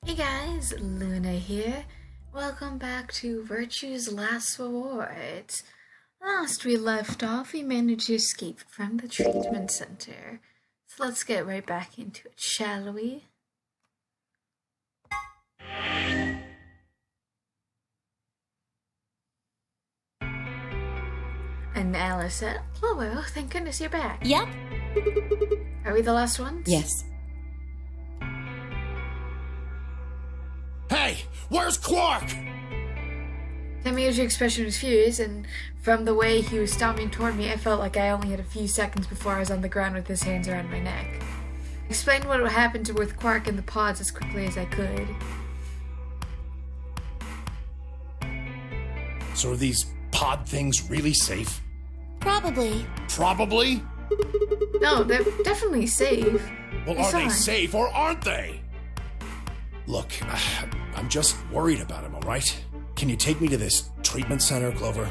Hey guys, Luna here. Welcome back to Virtue's Last Reward. Last we left off, we managed to escape from the treatment center. So let's get right back into it, shall we? And Alice said, Clover, oh, thank goodness you're back. Yep. Are we the last ones? Yes. Hey, where's Quark? Tammy's expression was furious, and from the way he was stomping toward me, I felt like I only had a few seconds before I was on the ground with his hands around my neck. I explained what would happen with Quark and the pods as quickly as I could. So are these pod things really safe? Probably. Probably? No, they're definitely safe. Well, It's are they fine. safe or aren't they? Look, I'm just worried about him, all right? Can you take me to this treatment center, Clover?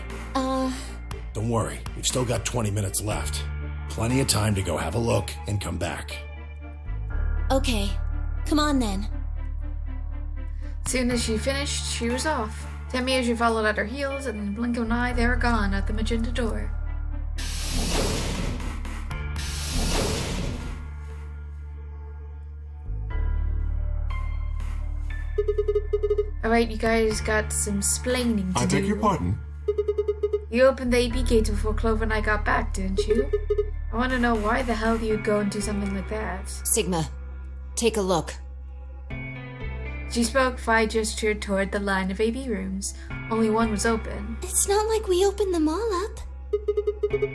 Don't worry, we've still got 20 minutes left. Plenty of time to go have a look and come back. Okay. Come on then. Soon as she finished, she was off. Tammy followed at her heels, and in the blink of an eye, they were gone out the magenta door. Alright, you guys got some splaining to do. I beg your pardon? You opened the AP gate before Clover and I got back, didn't you? I want to know why the hell you'd go and do something like that. Sigma, take a look. She spoke, Phi gestured toward the line of AB rooms. Only one was open. It's not like we opened them all up.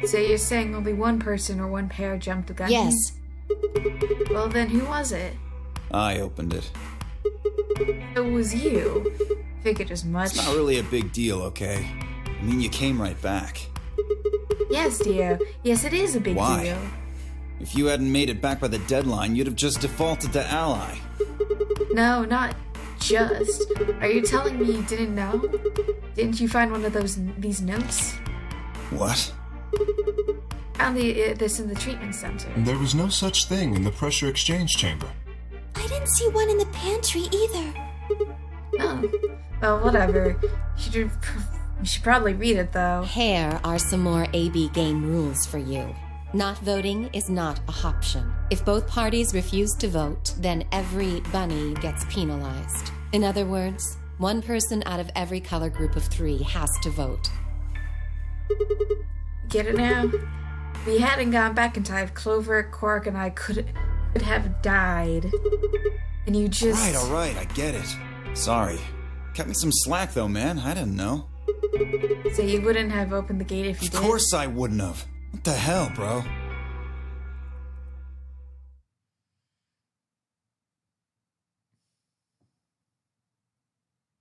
So you're saying only one person or one pair jumped the gun? Yes. Well then, who was it? I opened it. It was you. Figured as much. It's not really a big deal, okay? I mean, you came right back. Yes, dear. Yes, it is a big Why? deal. If you hadn't made it back by the deadline, you'd have just defaulted to ally. No, not just. Are you telling me you didn't know? Didn't you find one of these notes? What? Found this in the treatment center. There was no such thing in the pressure exchange chamber. I didn't see one in the pantry either. Oh, well, whatever. You should probably read it, though. Here are some more AB game rules for you. Not voting is not a option. If both parties refuse to vote, then every bunny gets penalized. In other words, one person out of every color group of 3 has to vote. Get it now? If we hadn't gone back in time, Clover, Quark, and I could have died. And you just... All right, I get it. Sorry. Cut me some slack, though, man. I didn't know. So you wouldn't have opened the gate if you did? Of course I wouldn't have. What the hell, bro?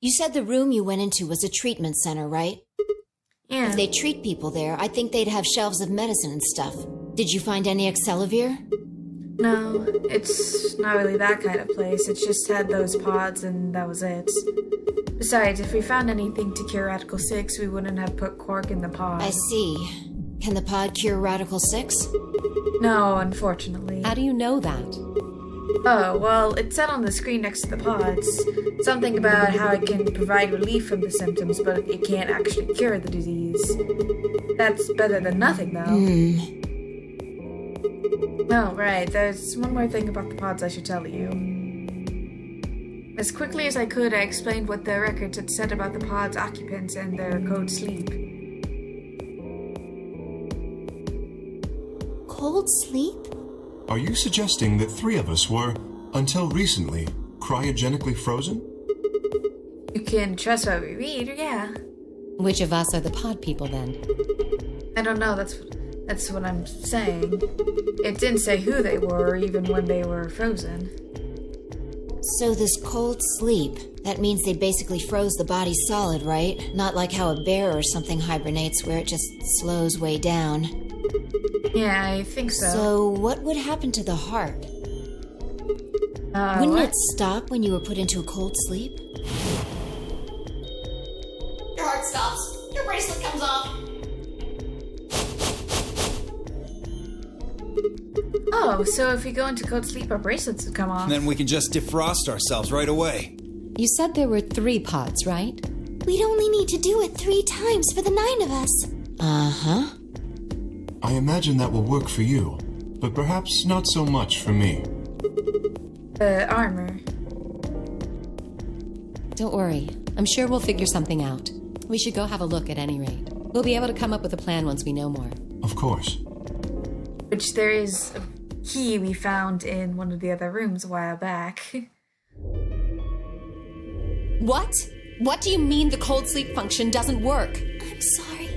You said the room you went into was a treatment center, right? Yeah. If they treat people there, I'd think they'd have shelves of medicine and stuff. Did you find any Accelavir? No, it's not really that kind of place. It just had those pods and that was it. Besides, if we found anything to cure Radical 6, we wouldn't have put Quark in the pod. I see. Can the pod cure Radical 6? No, unfortunately. How do you know that? Oh, well, it said on the screen next to the pods. Something about how it can provide relief from the symptoms, but it can't actually cure the disease. That's better than nothing, though. Oh, right. There's one more thing about the pods I should tell you. As quickly as I could, I explained what the records had said about the pod's occupants and their code sleep. Cold sleep? Are you suggesting that 3 of us were, until recently, cryogenically frozen? You can trust what we read, yeah. Which of us are the pod people then? I don't know, that's what I'm saying. It didn't say who they were or even when they were frozen. So this cold sleep, that means they basically froze the body solid, right? Not like how a bear or something hibernates where it just slows way down. Yeah, I think so. So what would happen to the heart? Wouldn't What? it stop when you were put into a cold sleep? Your heart stops. Your bracelet comes off. Oh, so if we go into cold sleep, our bracelets would come off. Then we can just defrost ourselves right away. You said there were 3 pods, right? We'd only need to do it 3 times for the 9 of us. Uh-huh. I imagine that will work for you, but perhaps not so much for me. Armor. Don't worry. I'm sure we'll figure something out. We should go have a look at any rate. We'll be able to come up with a plan once we know more. Of course. Which there is a key we found in one of the other rooms a while back. What? What do you mean the cold sleep function doesn't work? I'm sorry.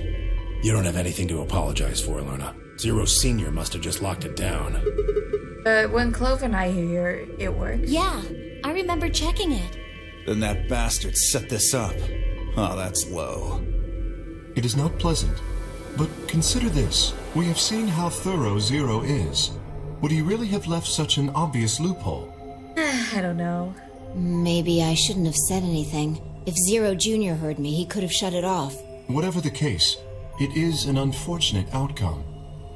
You don't have anything to apologize for, Luna. Zero Senior must have just locked it down. When Clover and I hear it works. Yeah, I remember checking it. Then that bastard set this up. Oh, that's low. It is not pleasant, but consider this. We have seen how thorough Zero is. Would he really have left such an obvious loophole? I don't know. Maybe I shouldn't have said anything. If Zero Jr. heard me, he could have shut it off. Whatever the case, it is an unfortunate outcome.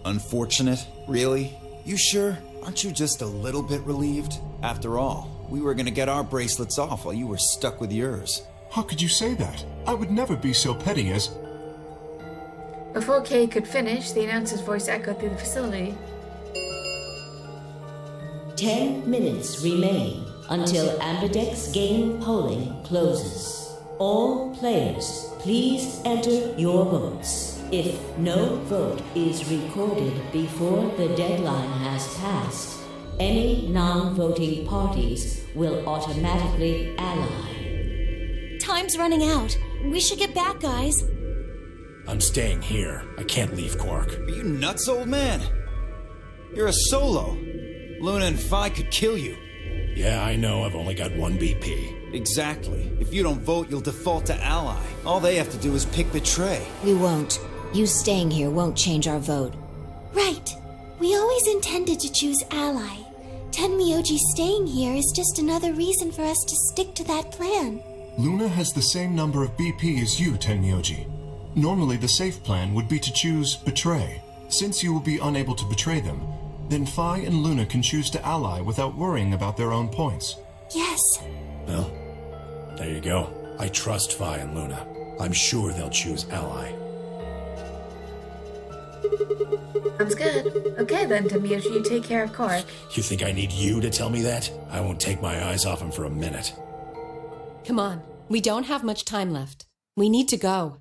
Unfortunate? Really? You sure? Aren't you just a little bit relieved? After all, we were gonna get our bracelets off while you were stuck with yours. How could you say that? I would never be so petty as... Before Kay could finish, the announcer's voice echoed through the facility. 10 minutes remain until Ambidex game polling closes. All players, please enter your votes. If no vote is recorded before the deadline has passed, any non-voting parties will automatically ally. Time's running out. We should get back, guys. I'm staying here. I can't leave Quark. Are you nuts, old man? You're a solo. Luna and Phi could kill you. Yeah, I know. I've only got 1 BP. Exactly. If you don't vote, you'll default to ally. All they have to do is pick Betray. We won't. You staying here won't change our vote. Right. We always intended to choose ally. Tenmyoji staying here is just another reason for us to stick to that plan. Luna has the same number of BP as you, Tenmyoji. Normally, the safe plan would be to choose Betray. Since you will be unable to betray them, then Phi and Luna can choose to ally without worrying about their own points. Yes. Well, there you go. I trust Phi and Luna. I'm sure they'll choose ally. Sounds good. Okay then, Tenmyoji, you take care of Quark. You think I need you to tell me that? I won't take my eyes off him for a minute. Come on. We don't have much time left. We need to go.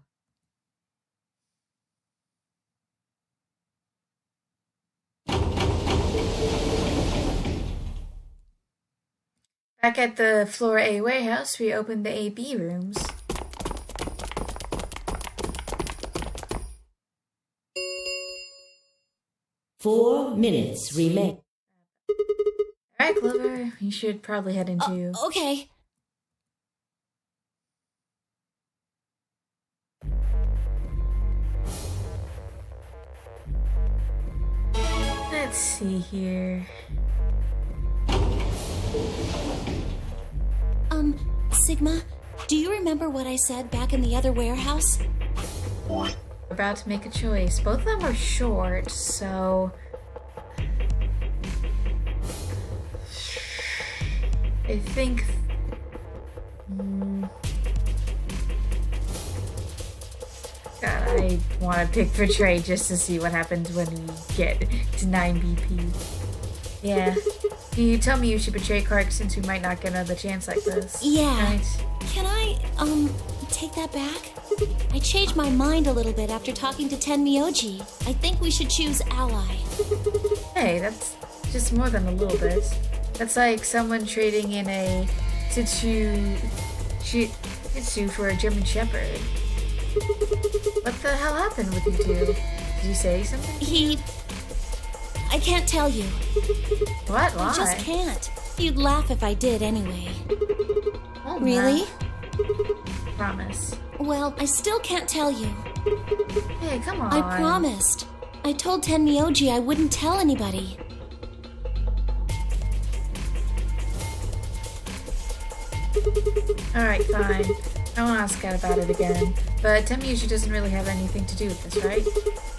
Back at the Floor A warehouse, we opened the AB rooms. Four minutes remain. Alright, Clover, you should probably head into... Okay. Let's see here. Sigma, do you remember what I said back in the other warehouse? We're about to make a choice. Both of them are short, so... I think... God, I want to pick Betray just to see what happens when we get to 9 BP. Yeah. Can you tell me you should betray Quark since we might not get another chance like this? Yeah. Right? Can I, take that back? I changed my mind a little bit after talking to Tenmyoji. I think we should choose ally. Hey, that's just more than a little bit. That's like someone trading in a Shih for a German Shepherd. What the hell happened with you two? Did you say something? I can't tell you. What? Why? I just can't. You'd laugh if I did anyway. Oh, Really? Promise. Well, I still can't tell you. Hey, come on. I promised. I told Tenmyoji I wouldn't tell anybody. Alright, fine. I won't ask out about it again. But Tenmyoji doesn't really have anything to do with this, right?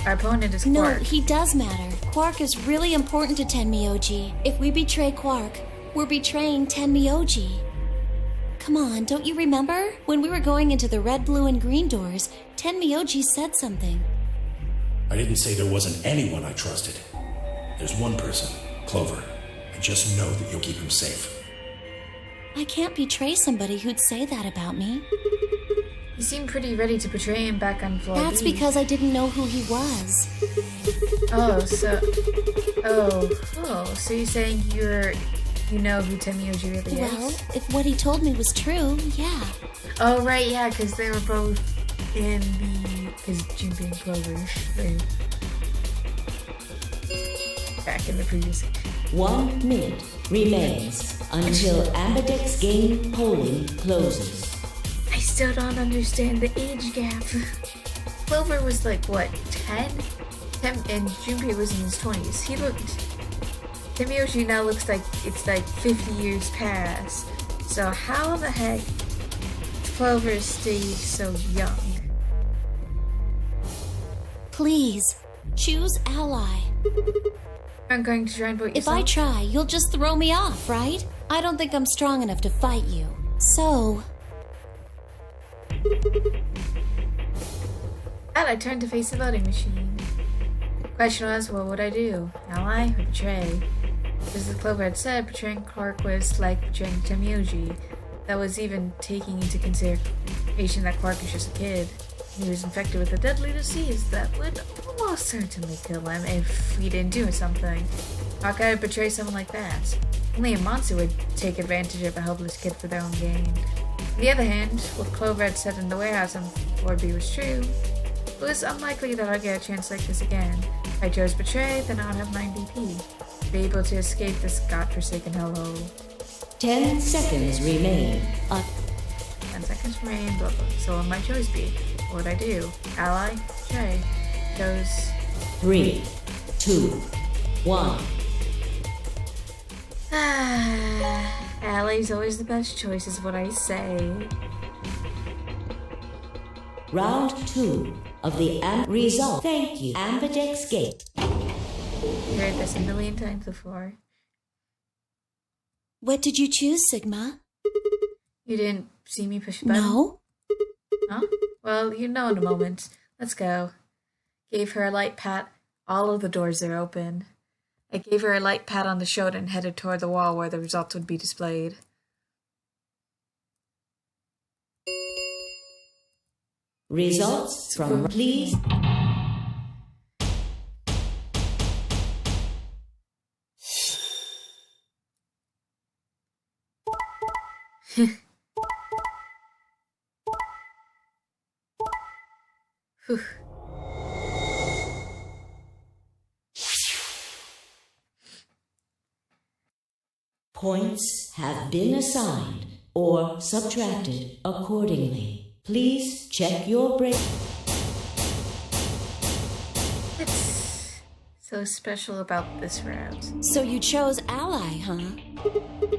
Our opponent is Quark. No, he does matter. Quark is really important to Tenmyoji. If we betray Quark, we're betraying Tenmyoji. Come on, don't you remember? When we were going into the red, blue, and green doors, Tenmyoji said something. I didn't say there wasn't anyone I trusted. There's one person, Clover. I just know that you'll keep him safe. I can't betray somebody who'd say that about me. You seem pretty ready to betray him back on floor That's B. because I didn't know who he was. So you're saying you know who Tenmyoji really is? Well, if what he told me was true, yeah. Oh, right, yeah, because they were both in because Junpei and Clover, they back in the previous. 1 minute remains until Ambidex game polling closes. I still don't understand the age gap. Clover was like, what, 10? And Junpei was in his 20s. Tenmyoji now looks like it's like 50 years past. So how the heck Clover stayed so young? Please, choose ally. I'm going to try and vote If yourself. I try, you'll just throw me off, right? I don't think I'm strong enough to fight you. So, I turned to face the voting machine. Question was, what would I do? Ally or betray? As the Clover had said, betraying Quark was like betraying Tenmyoji. That was even taking into consideration that Quark is just a kid. He was infected with a deadly disease that would almost certainly kill him if we didn't do something. How could I betray someone like that? Only a monster would take advantage of a helpless kid for their own gain. On the other hand, what Clover had said in the warehouse on Floor B was true. It was unlikely that I'd get a chance like this again. If I chose betray, then I would have 9 BP. Be able to escape this godforsaken hellhole. 10 seconds remain. 10 seconds remain, blah blah. So what would my choice be? What would I do? Ally? Betray. Chose 3, 2, 1. Ally's always the best choice is what I say. Round 2 of the result. Thank you, Ambidex game. You heard this a million times before. what did you choose, Sigma? You didn't see me push a button? No? Huh? Well, you know in a moment. Let's go. Gave her a light pat. All of the doors are open. I gave her a light pat on the shoulder and headed toward the wall where the results would be displayed. Results from please. Whew. Points have been assigned or subtracted accordingly. Please check your brain. What's so special about this route? So you chose ally, huh?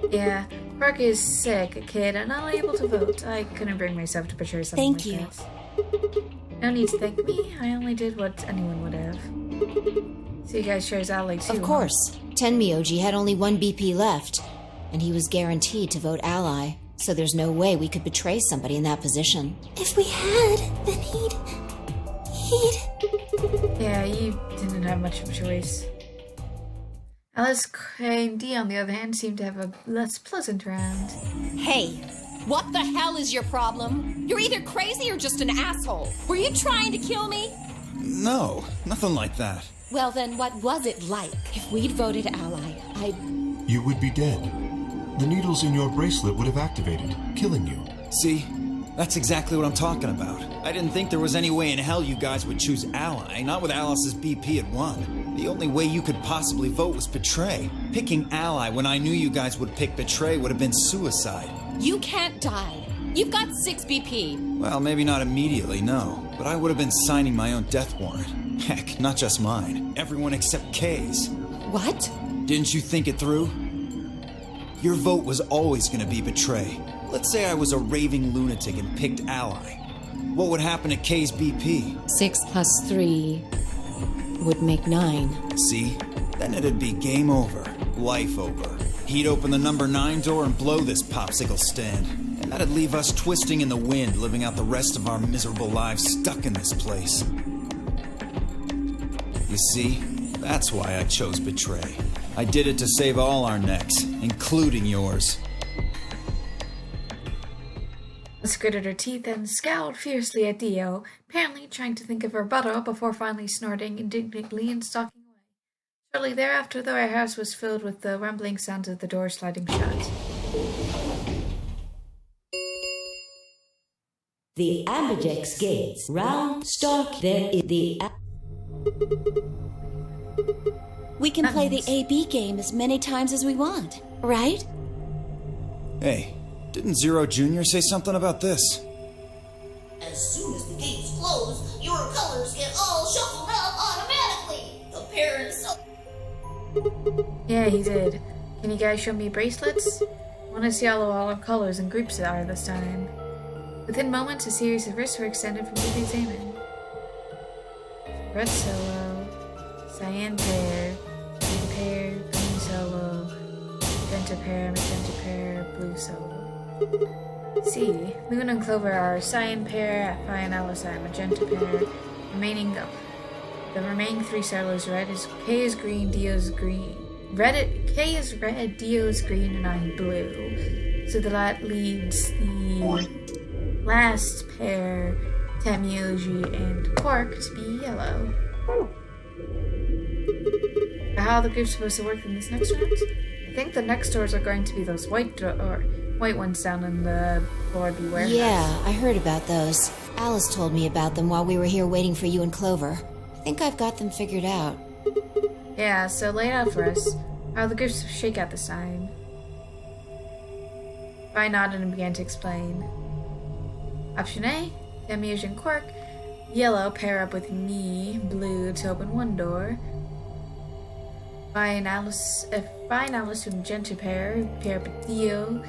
Yeah, Quark is sick, a kid, and unable to vote. I couldn't bring myself to betray something Thank like you. this. No need to thank me. I only did what anyone would have. So you guys chose ally too, Of huh? course. Tenmyoji had only 1 BP left, and he was guaranteed to vote ally, so there's no way we could betray somebody in that position. If we had, then he'd... Yeah, you didn't have much of a choice. Alice K and D, on the other hand, seemed to have a less pleasant round. Hey, what the hell is your problem? You're either crazy or just an asshole. Were you trying to kill me? No, nothing like that. Well, then what was it like? If we'd voted ally, You would be dead. The needles in your bracelet would have activated, killing you. See? That's exactly what I'm talking about. I didn't think there was any way in hell you guys would choose ally, not with Alice's BP at 1. The only way you could possibly vote was betray. Picking ally when I knew you guys would pick betray would have been suicide. You can't die. You've got 6 BP. Well, maybe not immediately, no. But I would have been signing my own death warrant. Heck, not just mine. Everyone except Kay's. What? Didn't you think it through? Your vote was always going to be betray. Let's say I was a raving lunatic and picked ally. What would happen to Kay's BP? 6 plus 3. would make 9. See? Then it'd be game over. Life over. He'd open the number 9 door and blow this popsicle stand. And that'd leave us twisting in the wind, living out the rest of our miserable lives stuck in this place. You see? That's why I chose Betray. I did it to save all our necks, including yours. Alice gritted her teeth and scowled fiercely at Dio, apparently trying to think of her rebuttal before finally snorting indignantly and stalking away. Shortly thereafter, the warehouse was filled with the rumbling sounds of the door sliding shut. The Ambidex gates round stock there in the... We can play the AB game as many times as we want, right? Hey, didn't Zero Jr. say something about this? As soon as the gates close, your colors get all shuffled up automatically. The parents... Yeah, he did. Can you guys show me bracelets? I want to see all our colors and groups that are this time. Within moments, a series of wrists were extended for me to examine. Red solo, cyan pair, green pair, green solo, magenta pair, blue solo. See, Luna and Clover are cyan pair, Phi and Alice are magenta pair. The remaining 3 solos red is K is green, Dio's green. K is red, Dio's green, and I'm blue. So that leaves the last pair, Tamioji and Quark, to be yellow. How are the group's supposed to work in this next round? I think the next doors are going to be those white ones down in the floor B warehouse. Yeah, I heard about those. Alice told me about them while we were here waiting for you and Clover. I think I've got them figured out. Yeah, so lay it out for us. How are the groups shake out this time? I nodded and began to explain. Option A, Tamioji and Quark. Yellow, pair up with me. Blue, to open one door. Phi and Alice to magenta pair up with Dio,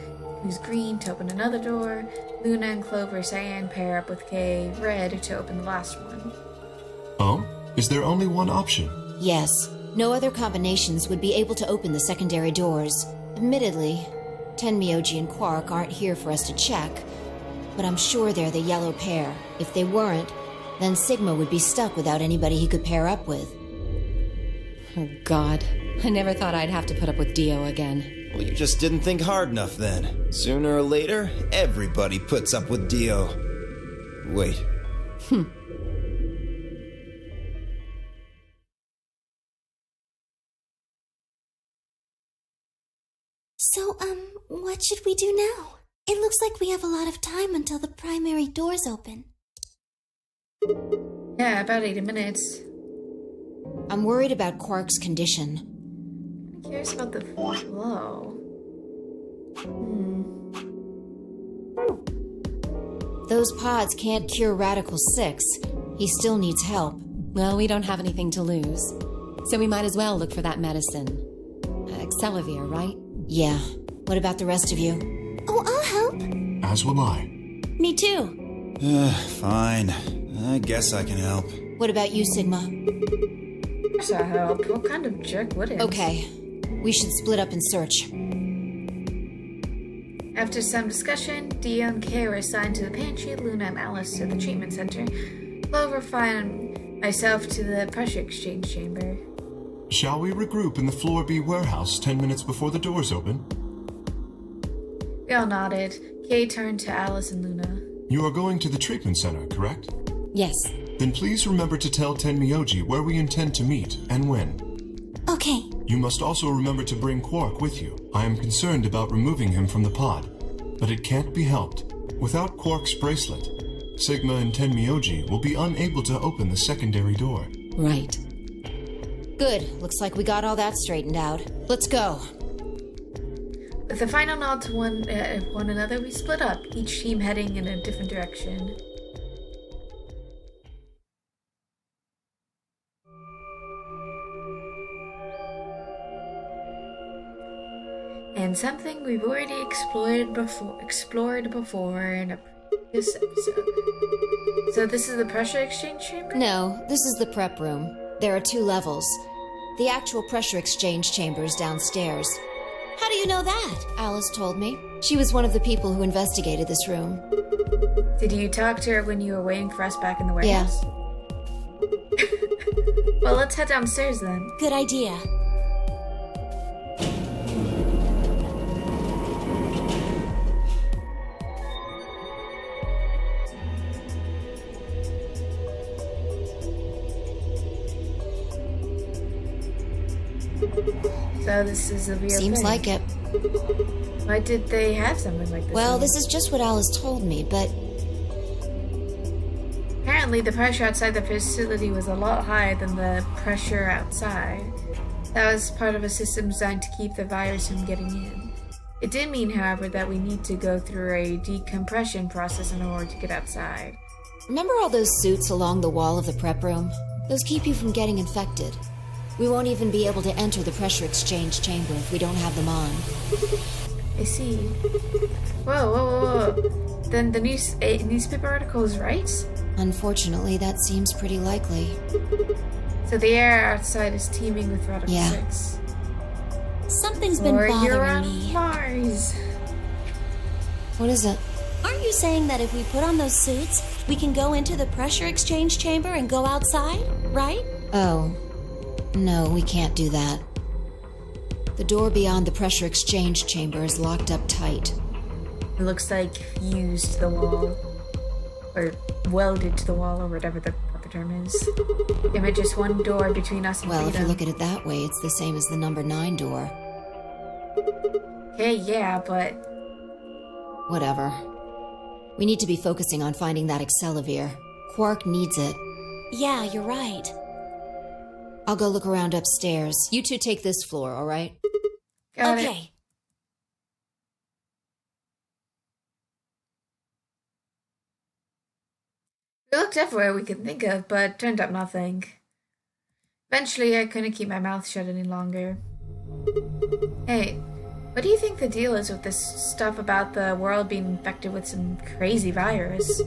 who's green, to open another door. Luna and Clover cyan pair up with K, red, to open the last one. Oh? Is there only one option? Yes. No other combinations would be able to open the secondary doors. Admittedly, Tenmyoji and Quark aren't here for us to check, but I'm sure they're the yellow pair. If they weren't, then Sigma would be stuck without anybody he could pair up with. Oh, God. I never thought I'd have to put up with Dio again. Well, you just didn't think hard enough then. Sooner or later, everybody puts up with Dio. Wait. So, what should we do now? It looks like we have a lot of time until the primary doors open. Yeah, about 80 minutes. I'm worried about Quark's condition. I'm curious about the flow. Those pods can't cure Radical 6. He still needs help. Well, we don't have anything to lose, so we might as well look for that medicine. Xelavir, right? Yeah. What about the rest of you? Oh, I'll help. As will I. Me too. Fine. I guess I can help. What about you, Sigma? Of course I'll help. What kind of jerk wouldn't? Okay. We should split up and search. After some discussion, Dio and Kay were assigned to the pantry, Luna and Alice to the treatment center, Clover, Phi, and myself to the pressure exchange chamber. Shall we regroup in the Floor B warehouse 10 minutes before the doors open? We all nodded. Kay turned to Alice and Luna. You are going to the treatment center, correct? Yes. Then please remember to tell Tenmyoji where we intend to meet and when. Okay. You must also remember to bring Quark with you. I am concerned about removing him from the pod, but it can't be helped. Without Quark's bracelet, Sigma and Tenmyoji will be unable to open the secondary door. Right. Good. Looks like we got all that straightened out. Let's go. With a final nod to one another, we split up, each team heading in a different direction. And something we've already explored before in a previous episode. So this is the pressure exchange chamber? No, this is the prep room. There are 2 levels. The actual pressure exchange chamber is downstairs. How do you know that? Alice told me. She was one of the people who investigated this room. Did you talk to her when you were waiting for us back in the warehouse? Yeah. Well, let's head downstairs then. Good idea. So this is a real Seems thing. like it. Why did they have something like this? Well, in this it? is just what Alice told me, but Apparently, the pressure outside the facility was a lot higher than the pressure outside. That was part of a system designed to keep the virus from getting in. It did mean, however, that we need to go through a decompression process in order to get outside. remember all those suits along the wall of the prep room? Those keep you from getting infected. We won't even be able to enter the pressure exchange chamber if we don't have them on. I see. Whoa. Then the newspaper article is right? Unfortunately, that seems pretty likely. So the air outside is teeming with Radical Yeah. 6. Something's been Or you're bothering on me. Mars. What is it? Aren't you saying that if we put on those suits, we can go into the pressure exchange chamber and go outside, right? Oh. No, we can't do that. The door beyond the pressure exchange chamber is locked up tight. It looks like fused to the wall. Or welded to the wall, or whatever the proper term is. If it's just one door between us and Well, if freedom. you look at it that way, it's the same as the number 9 door. Okay, yeah, but Whatever. We need to be focusing on finding that Accelavir. Quark needs it. Yeah, you're right. I'll go look around upstairs. You two take this floor, all right? got it. Okay. We looked everywhere we could think of, but turned up nothing. Eventually, I couldn't keep my mouth shut any longer. Hey, what do you think the deal is with this stuff about the world being infected with some crazy virus?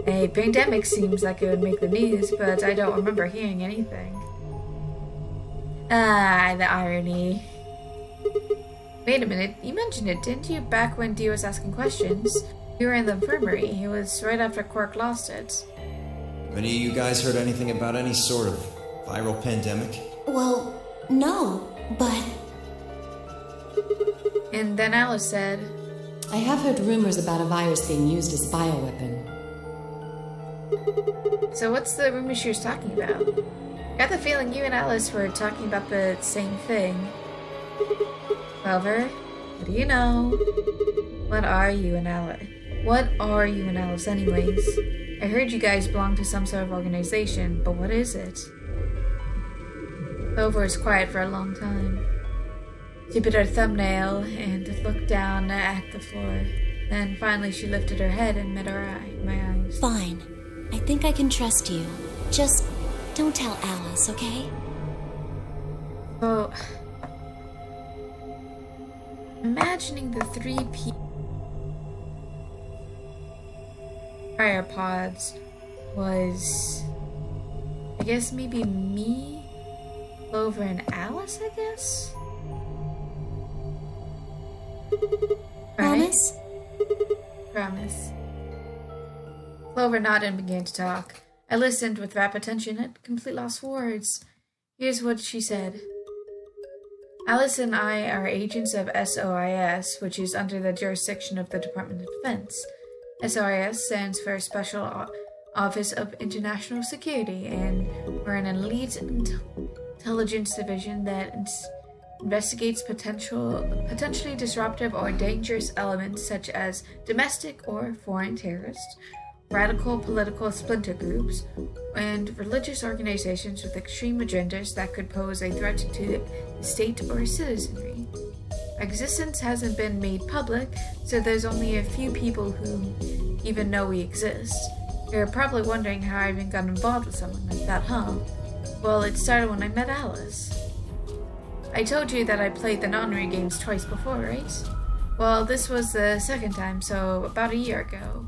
A pandemic seems like it would make the news, but I don't remember hearing anything. Ah, the irony. Wait a minute, you mentioned it, didn't you, back when Dee was asking questions? You were in the infirmary. It was right after Quark lost it. Have any of you guys heard anything about any sort of viral pandemic? Well, no, but And then Alice said, I have heard rumors about a virus being used as a bioweapon. so what's the rumor she was talking about? Got the feeling you and Alice were talking about the same thing. Clover, what do you know? What are you and Alice anyways? I heard you guys belong to some sort of organization, but what is it? Clover was quiet for a long time. She bit her thumbnail and looked down at the floor. Then finally she lifted her head and met my eyes. fine. I think I can trust you. Just don't tell Alice, okay? So, imagining the 3 people prior pods was, I guess maybe me, Clover, and Alice, I guess? Promise? Promise. Clover nodded and began to talk. I listened with rapt attention at complete lost for words. Here's what she said. Alice and I are agents of SOIS, which is under the jurisdiction of the Department of Defense. SOIS stands for Special Office of International Security, and we're an elite intelligence division that investigates potentially disruptive or dangerous elements such as domestic or foreign terrorists, radical political splinter groups, and religious organizations with extreme agendas that could pose a threat to the state or citizenry. Our existence hasn't been made public, so there's only a few people who even know we exist. You're probably wondering how I even got involved with someone like that, huh? Well, it started when I met Alice. I told you that I played the non-re games twice before, right? Well, this was the second time, so about a year ago.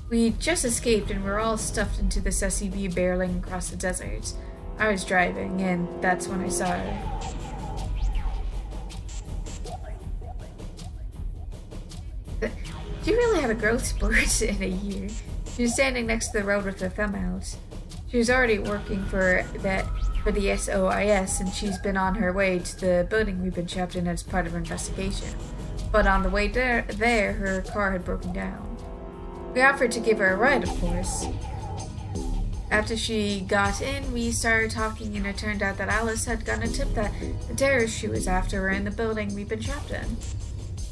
We just escaped and we're all stuffed into this SUV barreling across the desert. I was driving, and that's when I saw her. She really had a growth spurt in a year. She was standing next to the road with her thumb out. She was already working for the SOIS, and she's been on her way to the building we've been trapped in as part of her investigation. But on the way there, her car had broken down. We offered to give her a ride, of course. After she got in, we started talking, and it turned out that Alice had gotten a tip that the terrorists she was after were in the building we've been trapped in.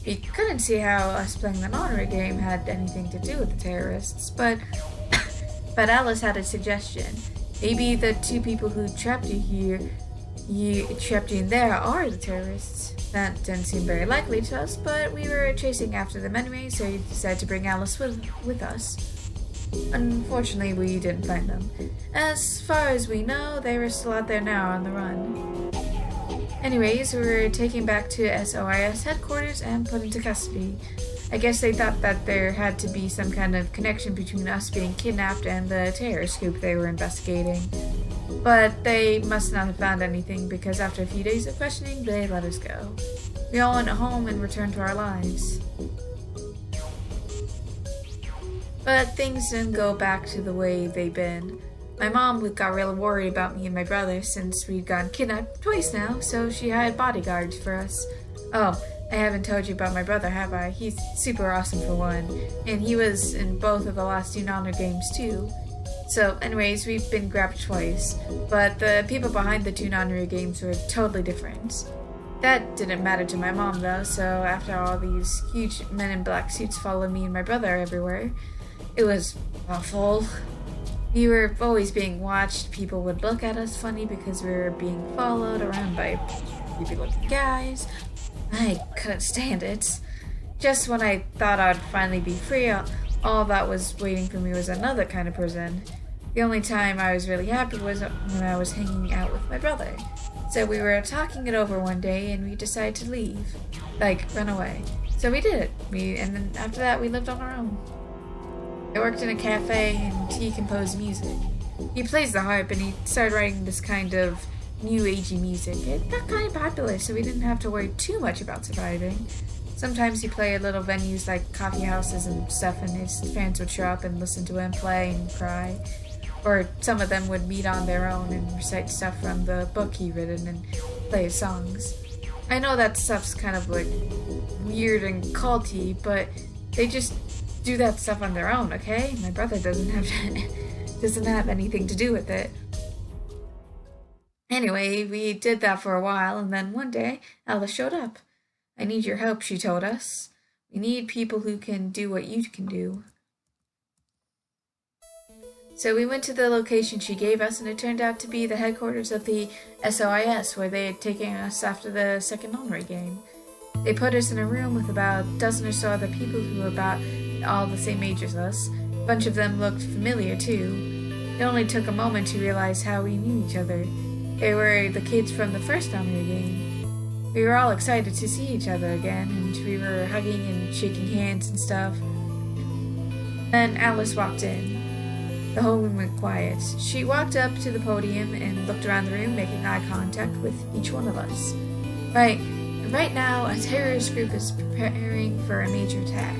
We couldn't see how us playing the non-ray game had anything to do with the terrorists, but Alice had a suggestion. Maybe the two people who trapped you in there are the terrorists. That didn't seem very likely to us, but we were chasing after them anyway, so we decided to bring Alice with us. Unfortunately, we didn't find them. As far as we know, they were still out there now on the run. Anyways, we were taken back to SOIS headquarters and put into custody. I guess they thought that there had to be some kind of connection between us being kidnapped and the terror scoop they were investigating. But they must not have found anything, because after a few days of questioning, they let us go. We all went home and returned to our lives. But things didn't go back to the way they've been. My mom got really worried about me and my brother since we'd gotten kidnapped twice now, so she hired bodyguards for us. Oh, I haven't told you about my brother, have I? He's super awesome for one, and he was in both of the last two non-ray games too. So anyways, we've been grabbed twice, but the people behind the two non-ray games were totally different. That didn't matter to my mom though, so after all these huge men in black suits followed me and my brother everywhere, it was awful. We were always being watched. People would look at us funny because we were being followed around by creepy-looking guys. I couldn't stand it. Just when I thought I'd finally be free, all that was waiting for me was another kind of prison. The only time I was really happy was when I was hanging out with my brother. So we were talking it over one day, and we decided to leave. Like, run away. So we did it. And then after that, we lived on our own. I worked in a cafe, and he composed music. He plays the harp, and he started writing this kind of new agey music. It got kind of popular, so we didn't have to worry too much about surviving. Sometimes he played at little venues like coffee houses and stuff, and his fans would show up and listen to him play and cry. Or some of them would meet on their own and recite stuff from the book he'd written and play his songs. I know that stuff's kind of like weird and culty, but they just do that stuff on their own, okay? My brother doesn't have anything to do with it. Anyway, we did that for a while, and then one day, Alice showed up. I need your help, she told us. We need people who can do what you can do. So we went to the location she gave us, and it turned out to be the headquarters of the SOIS, where they had taken us after the second non-ray game. They put us in a room with about a dozen or so other people who were about all the same age as us. A bunch of them looked familiar, too. It only took a moment to realize how we knew each other. They were the kids from the first non-ray game. We were all excited to see each other again, and we were hugging and shaking hands and stuff. Then Alice walked in. The whole room went quiet. She walked up to the podium and looked around the room, making eye contact with each one of us. Right now, a terrorist group is preparing for a major attack.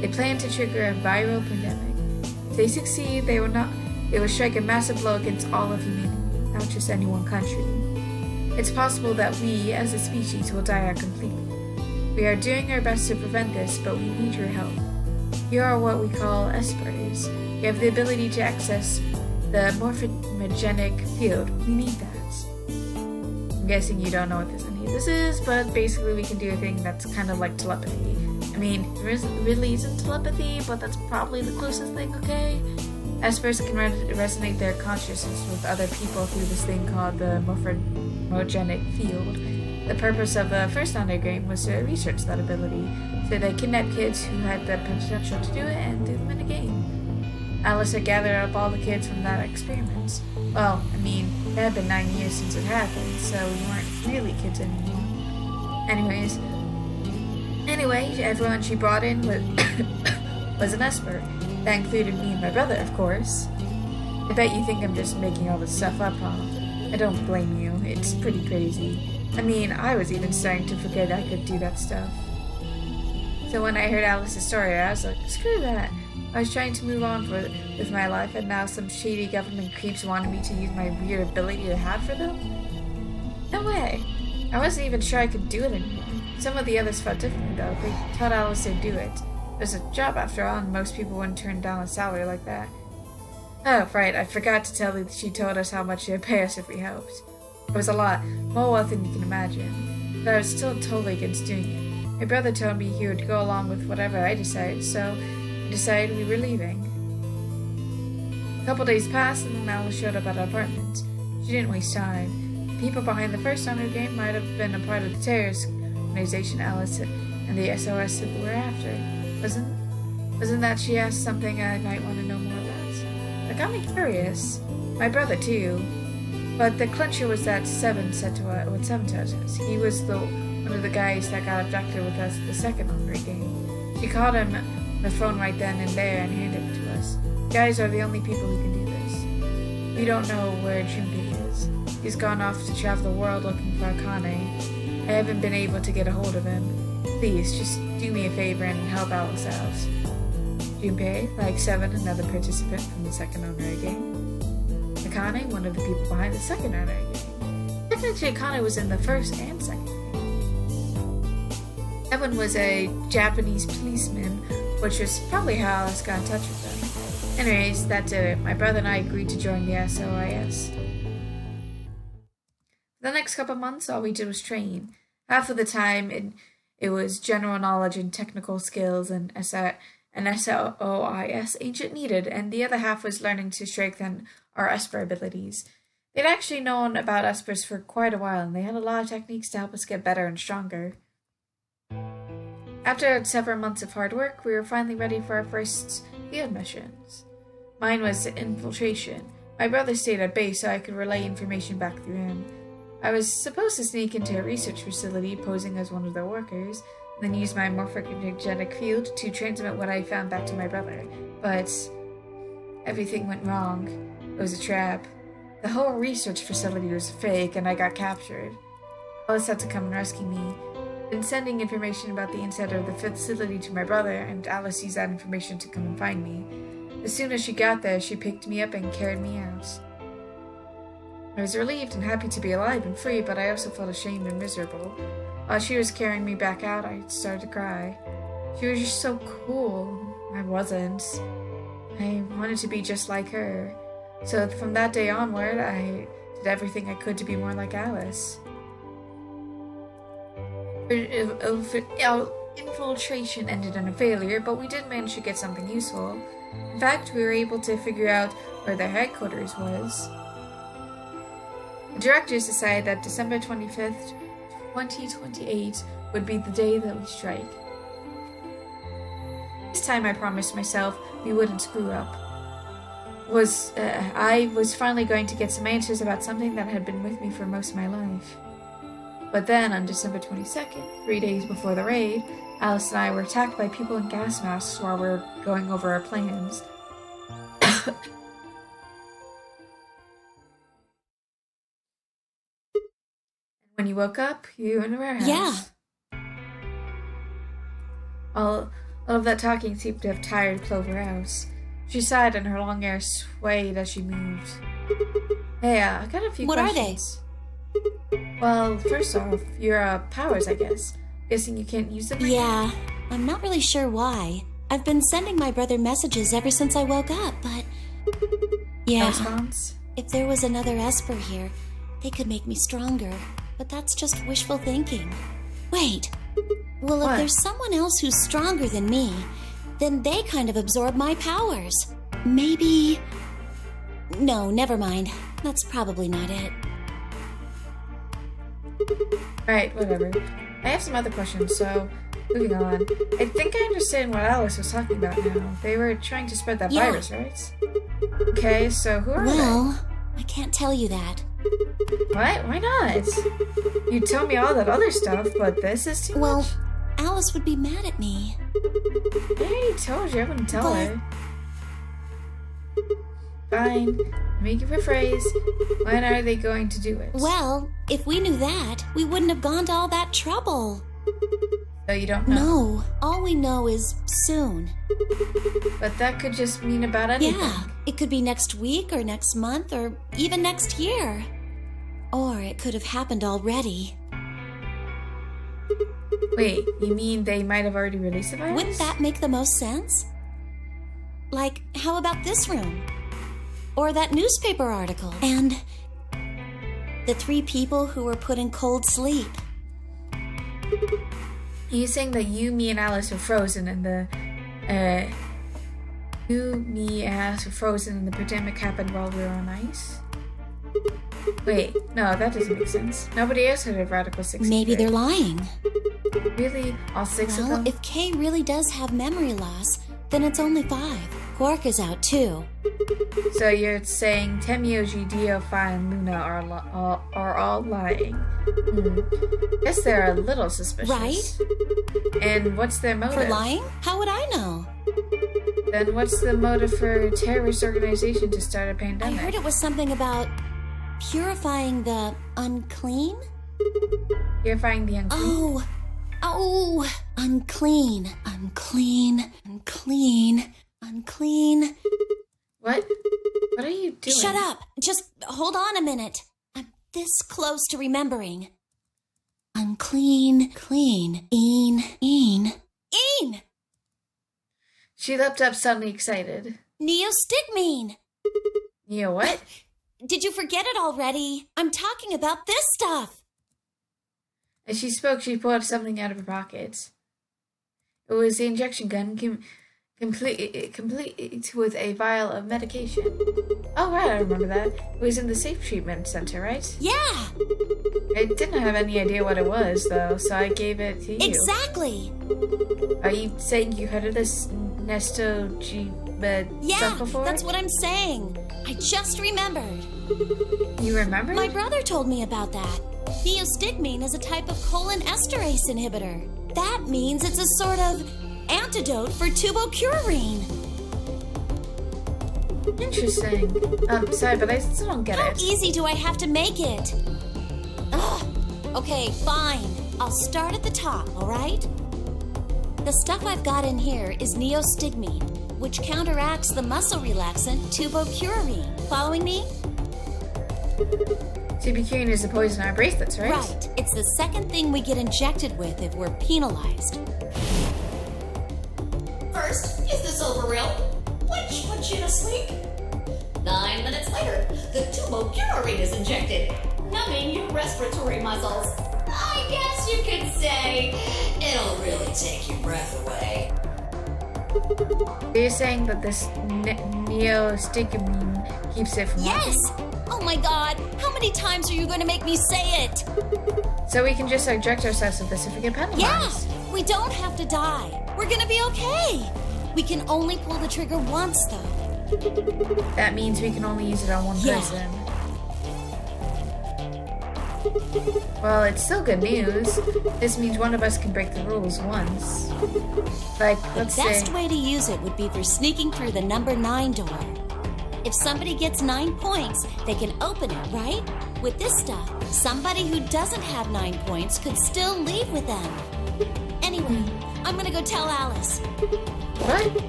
They plan to trigger a viral pandemic. If they succeed, they will strike a massive blow against all of humanity, not just any one country. It's possible that we, as a species, will die out completely. We are doing our best to prevent this, but we need your help. You are what we call espers. You have the ability to access the morphogenic field. We need that. I'm guessing you don't know what any of this is, but basically we can do a thing that's kind of like telepathy. I mean, there really isn't telepathy, but that's probably the closest thing, okay? Espers can resonate their consciousness with other people through this thing called the morphogenic field. The purpose of the first non-ray game was to research that ability, so they kidnapped kids who had the potential to do it and threw them in a game. Alice had gathered up all the kids from that experiment. Well, I mean, it had been 9 years since it happened, so we weren't really kids anymore. Anyway, everyone she brought in was an esper. That included me and my brother, of course. I bet you think I'm just making all this stuff up, huh? I don't blame you. It's pretty crazy. I mean, I was even starting to forget I could do that stuff. So when I heard Alice's story, I was like, screw that. I was trying to move on with my life, and now some shady government creeps wanted me to use my weird ability I had for them? No way. I wasn't even sure I could do it anymore. Some of the others felt differently, though. They thought Alice would do it. It was a job after all, and most people wouldn't turn down a salary like that. Oh, right, I forgot to tell you that she told us how much she'd pay us if we helped. It was a lot, more wealth than you can imagine. But I was still totally against doing it. My brother told me he would go along with whatever I decided, so I decided we were leaving. A couple days passed, and then Alice showed up at our apartment. She didn't waste time. The people behind the first Hunger game might have been a part of the terrorist organization Alice and the SOS were after. Wasn't that she asked something I might want to know more about? It got me curious. My brother, too. But the clincher was that Seven said to us, what Seven told us. He was one of the guys that got abducted with us the second Hunger game. She called him on the phone right then and there and handed it to us. Guys are the only people who can do this. We don't know where Junpei is. He's gone off to travel the world looking for Akane. I haven't been able to get a hold of him. Please, just do me a favor and help Alice out. Junpei, like Seven, another participant from the second Honor game. Akane, one of the people behind the second Honor game. Technically, Akane was in the first and second game. Seven was a Japanese policeman, which was probably how Alice got in touch with them. Anyways, that did it. My brother and I agreed to join the SOIS. For the next couple months, all we did was train. Half of the time, it was general knowledge and technical skills and SOIS agent needed, and the other half was learning to strengthen our Esper abilities. They'd actually known about Espers for quite a while, and they had a lot of techniques to help us get better and stronger. After several months of hard work, we were finally ready for our first field missions. Mine was infiltration. My brother stayed at base so I could relay information back through him. I was supposed to sneak into a research facility posing as one of their workers, then use my morphogenetic field to transmit what I found back to my brother. But everything went wrong. It was a trap. The whole research facility was fake, and I got captured. Alice had to come and rescue me. I've been sending information about the inside of the facility to my brother, and Alice used that information to come and find me. As soon as she got there, she picked me up and carried me out. I was relieved and happy to be alive and free, but I also felt ashamed and miserable. While she was carrying me back out, I started to cry. She was just so cool. I wasn't. I wanted to be just like her. So from that day onward, I did everything I could to be more like Alice. Infiltration ended in a failure, but we did manage to get something useful. In fact, we were able to figure out where their headquarters was. The directors decided that December 25th, 2028 would be the day that we strike. This time I promised myself we wouldn't screw up. I was finally going to get some answers about something that had been with me for most of my life. But then, on December 22nd, 3 days before the raid, Alice and I were attacked by people in gas masks while we were going over our plans. When you woke up, you were in a warehouse. Yeah. All of that talking seemed to have tired Clover out. She sighed and her long hair swayed as she moved. Hey, I got a few questions. What are they? Well, first off, your powers, I guess. Guessing you can't use them right Yeah, I'm not really sure why. I've been sending my brother messages ever since I woke up, but... Yeah. No response? If there was another Esper here, they could make me stronger. But that's just wishful thinking. Wait. Well, What? if there's someone else who's stronger than me, then they kind of absorb my powers. Maybe... No, never mind. That's probably not it. Right, whatever. I have some other questions, so moving on. I think I understand what Alice was talking about now. They were trying to spread that virus, right? Okay, so who are Well, I can't tell you that. they? What? Why not? You tell me all that other stuff, but this is too Well, much. Alice would be mad at me. I already told you I wouldn't tell But- her. Fine. me rephrase. When are they going to do it? Well, if we knew that, we wouldn't have gone to all that trouble. So you don't know? No, all we know is soon. But that could just mean about anything. Yeah, it could be next week or next month or even next year. Or it could have happened already. Wait, you mean they might have already released the virus? Wouldn't that make the most sense? Like, how about this room? Or that newspaper article? And the 3 people who were put in cold sleep. Are you saying that you, me, and Alice were frozen in the, you, me, and Alice were frozen and the pandemic happened while we were on ice? Wait, no, that doesn't make sense. Nobody else heard of Radical 6. Maybe they're lying. Really? All 6 of Well, them? if Kay really does have memory loss, then it's only 5. Quark is out too. So you're saying Temioji, Dio, Phi, and Luna are all lying. Guess they're a little suspicious. Right? And what's their motive? For lying? How would I know? Then what's the motive for a terrorist organization to start a pandemic? I heard it was something about purifying the unclean? Purifying the unclean? Oh, unclean, unclean, unclean, unclean. What? What are you doing? Shut up! Just hold on a minute. I'm this close to remembering. Unclean, clean, een. She leapt up suddenly excited. Neostigmine! Neo what? Did you forget it already? I'm talking about this stuff. As she spoke, she pulled something out of her pockets. It was the injection gun, complete with a vial of medication. Oh, right, I remember that. It was in the safe treatment center, right? Yeah! I didn't have any idea what it was, though, so I gave it to you. Exactly! Are you saying you heard of this stuff before? That's what I'm saying. I just remembered. You remember? My brother told me about that. Neostigmine is a type of cholinesterase inhibitor. That means it's a sort of antidote for tubocurarine. Interesting. Sorry, but I still don't get How it. easy do I have to make it? Ugh. Okay, fine. I'll start at the top, all right? The stuff I've got in here is neostigmine, which counteracts the muscle relaxant tubocurarine. Following me? Tubocurarine is the poison in our bracelets, right? Right. It's the second thing we get injected with if we're penalized. First, is this over real? Which puts you to sleep. 9 minutes later, the tubocurarine is injected, numbing your respiratory muscles. I guess you could say it'll really take your breath away. You're saying that this neostigmine keeps it from Yes! Oh my god, how many times are you going to make me say it? So we can just inject ourselves with this if we get penalized. Yeah! We don't have to die. We're gonna be okay. We can only pull the trigger once, though. That means we can only use it on one person. Well, it's still good news. This means one of us can break the rules once. Like, let's The best say... way to use it would be for sneaking through the number 9 door. If somebody gets 9 points, they can open it, right? With this stuff, somebody who doesn't have 9 points could still leave with them. Anyway, I'm gonna go tell Alice. What?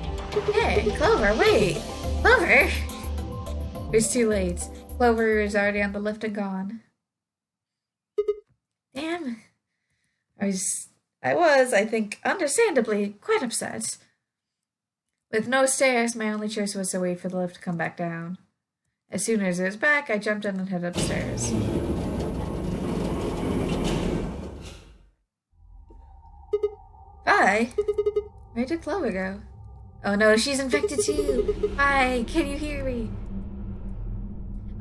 Hey, Clover, wait! Clover! It's too late. Clover is already on the lift and gone. Damn. I think, understandably, quite upset. With no stairs, my only choice was to wait for the lift to come back down. As soon as it was back, I jumped in and headed upstairs. Hi! Where did Clover go? Oh no, she's infected too! Hi, can you hear me?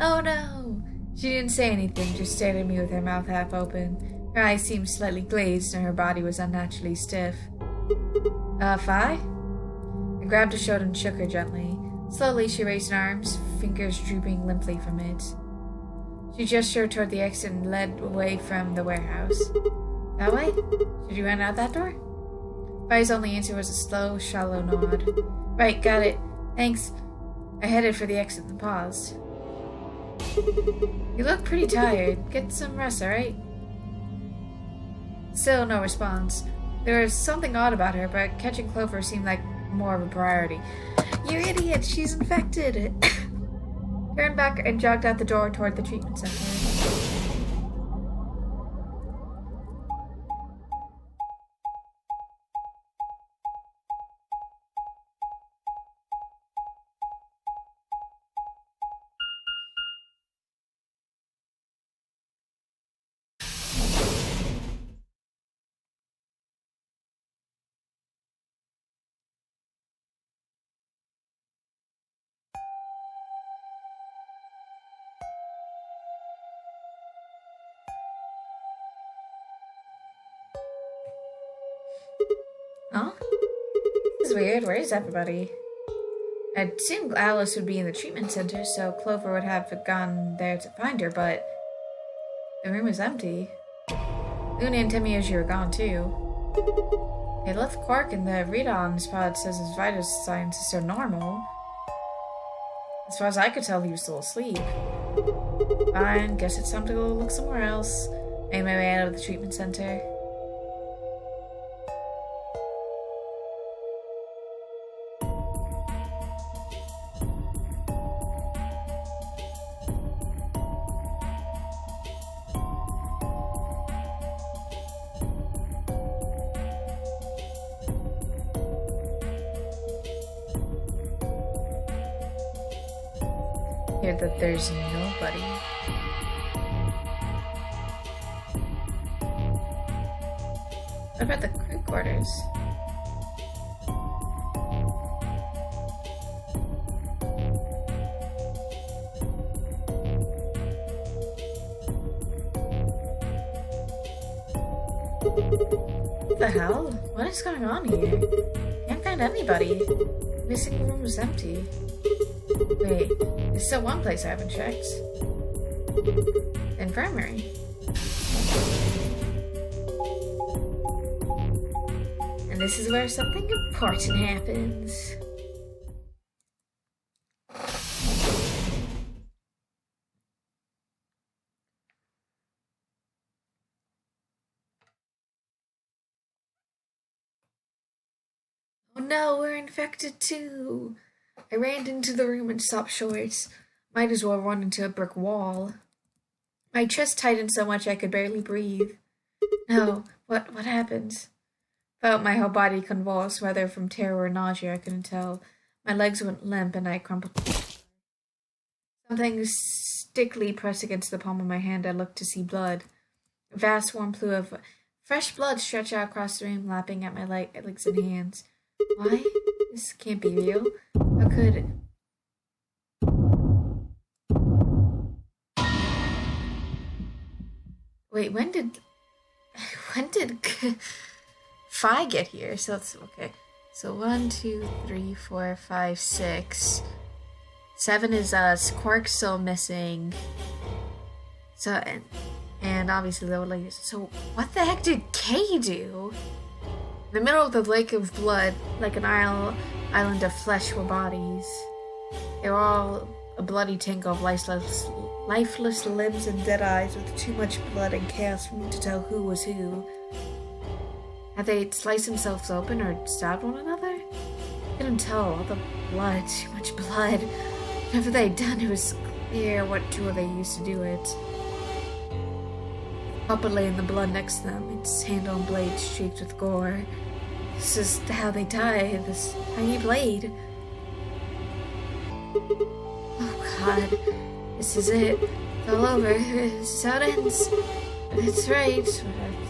Oh no! She didn't say anything, just stared at me with her mouth half open. Her eyes seemed slightly glazed and her body was unnaturally stiff. Phi? I grabbed her shoulder and shook her gently. Slowly, she raised her arms, fingers drooping limply from it. She gestured toward the exit and led away from the warehouse. That way? Should you run out that door? Phi's only answer was a slow, shallow nod. Right, got it. Thanks. I headed for the exit and paused. You look pretty tired. Get some rest, alright? Still no response. There was something odd about her, but catching Clover seemed like more of a priority. You idiot! She's infected! Turned back and jogged out the door toward the treatment center. Huh? This is weird. Where is everybody? I'd assumed Alice would be in the treatment center, so Clover would have gone there to find her, but the room is empty. Luna and Temiyoshi are gone too. They left Quark in the read-on spot says his vital signs are normal. As far as I could tell, he was still asleep. Fine, guess it's time to go look somewhere else. Made my way out of the treatment center. Here that there's nobody. What about the crew quarters? What the hell? What is going on here? Can't find anybody. Every single room is empty. Wait, there's still one place I haven't checked. Infirmary. And this is where something important happens. Oh no, we're infected too! I ran into the room and stopped short. Might as well run into a brick wall. My chest tightened so much I could barely breathe. No, what happened? Felt my whole body convulse, whether from terror or nausea, I couldn't tell. My legs went limp and I crumpled. Something stickily pressed against the palm of my hand. I looked to see blood. A vast warm plume of fresh blood stretched out across the room, lapping at my legs and hands. Why? This can't be real. How could it? Wait, when did Phi get here? So it's okay. So 1, 2, 3, 4, 5, 6. 7 is us. Quark's still missing. So and obviously the old lady. So what the heck did Kay do? In the middle of the lake of blood, like an island of flesh, were bodies. They were all a bloody tangle of lifeless limbs and dead eyes with too much blood and chaos for me to tell who was who. Had they sliced themselves open or stabbed one another? I couldn't tell. All the blood, too much blood. Whatever they'd done, it was clear what tool they used to do it. Papa lay in the blood next to them, its handle and blade streaked with gore. This is how they die, this tiny blade. Oh god, this is it. It's all over. This is how it ends. That's right.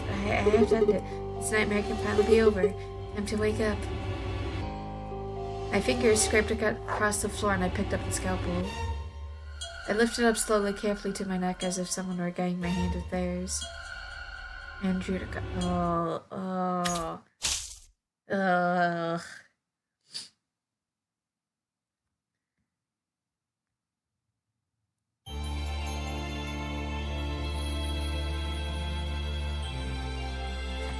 I have to end it. This nightmare can finally be over. Time to wake up. My fingers scraped across the floor and I picked up the scalpel. I lifted up slowly, carefully to my neck as if someone were guiding my hand with theirs. And drew to cut. Ugh.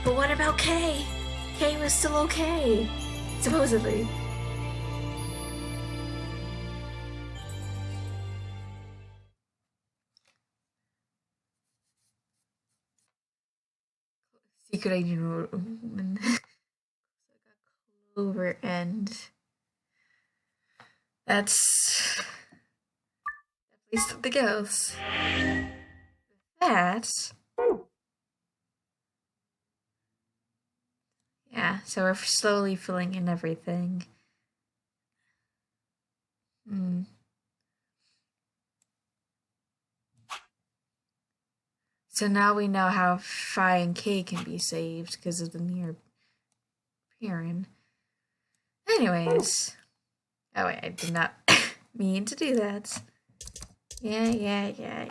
But what about Kay? Kay was still okay. Supposedly. secret agent room. Clover, and that's at least something else. That. Yeah, so we're slowly filling in everything. So now we know how Phi and K can be saved because of the near Perrin. Anyways. Oh wait, I did not mean to do that. Yeah.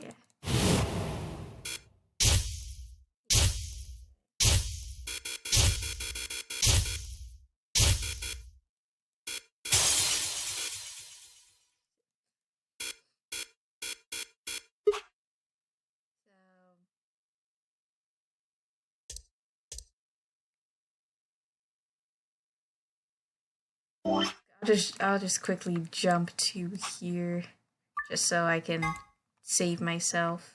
I'll just quickly jump to here, just so I can save myself.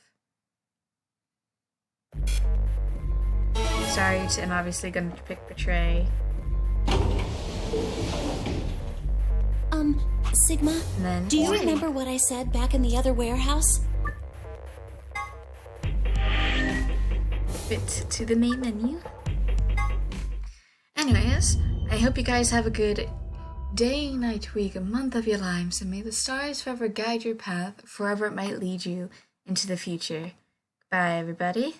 Sorry, I'm obviously gonna pick Betray. Sigma, do you remember what I said back in the other warehouse? Bit to the main menu. Anyways, I hope you guys have a good day, night, week, a month of your lives, and may the stars forever guide your path, forever it might lead you into the future. Bye, everybody.